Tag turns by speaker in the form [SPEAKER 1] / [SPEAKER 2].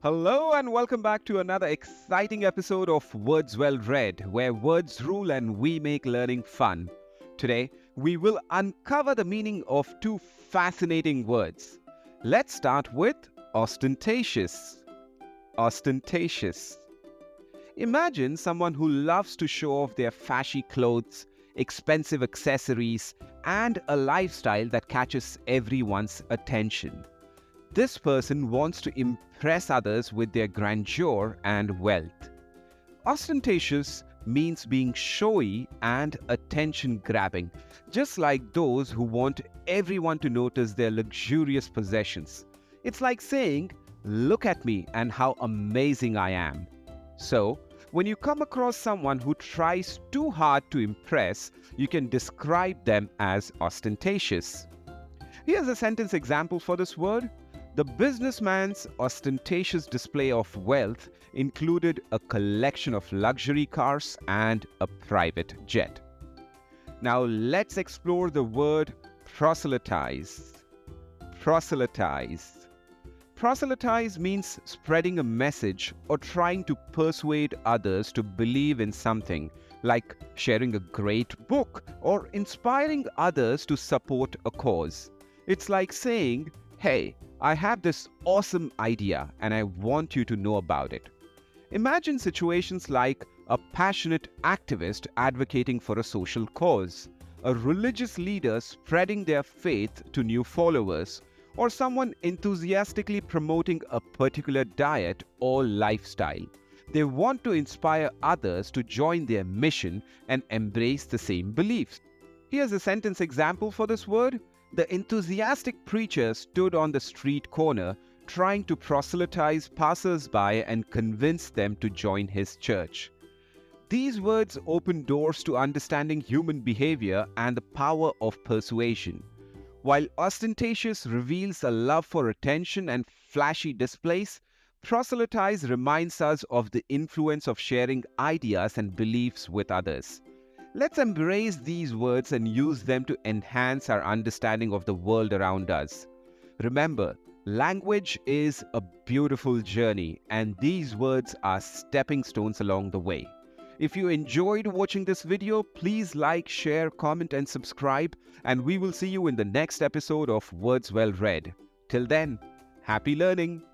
[SPEAKER 1] Hello and welcome back to another exciting episode of Words Well Read, where words rule and we make learning fun. Today, we will uncover the meaning of two fascinating words. Let's start with ostentatious. Ostentatious. Imagine someone who loves to show off their flashy clothes, expensive accessories, and a lifestyle that catches everyone's attention. This person wants to impress others with their grandeur and wealth. Ostentatious means being showy and attention grabbing, just like those who want everyone to notice their luxurious possessions. It's like saying, "Look at me and how amazing I am." So, when you come across someone who tries too hard to impress, you can describe them as ostentatious. Here's a sentence example for this word. The businessman's ostentatious display of wealth included a collection of luxury cars and a private jet. Now let's explore the word proselytize. Proselytize. Proselytize means spreading a message or trying to persuade others to believe in something, like sharing a great book or inspiring others to support a cause. It's like saying, "Hey, I have this awesome idea and I want you to know about it." Imagine situations like a passionate activist advocating for a social cause, a religious leader spreading their faith to new followers, or someone enthusiastically promoting a particular diet or lifestyle. They want to inspire others to join their mission and embrace the same beliefs. Here's a sentence example for this word. The enthusiastic preacher stood on the street corner trying to proselytize passers-by and convince them to join his church. These words open doors to understanding human behavior and the power of persuasion. While ostentatious reveals a love for attention and flashy displays, proselytize reminds us of the influence of sharing ideas and beliefs with others. Let's embrace these words and use them to enhance our understanding of the world around us. Remember, language is a beautiful journey, and these words are stepping stones along the way. If you enjoyed watching this video, please like, share, comment, and subscribe, and we will see you in the next episode of Words Well Read. Till then, happy learning!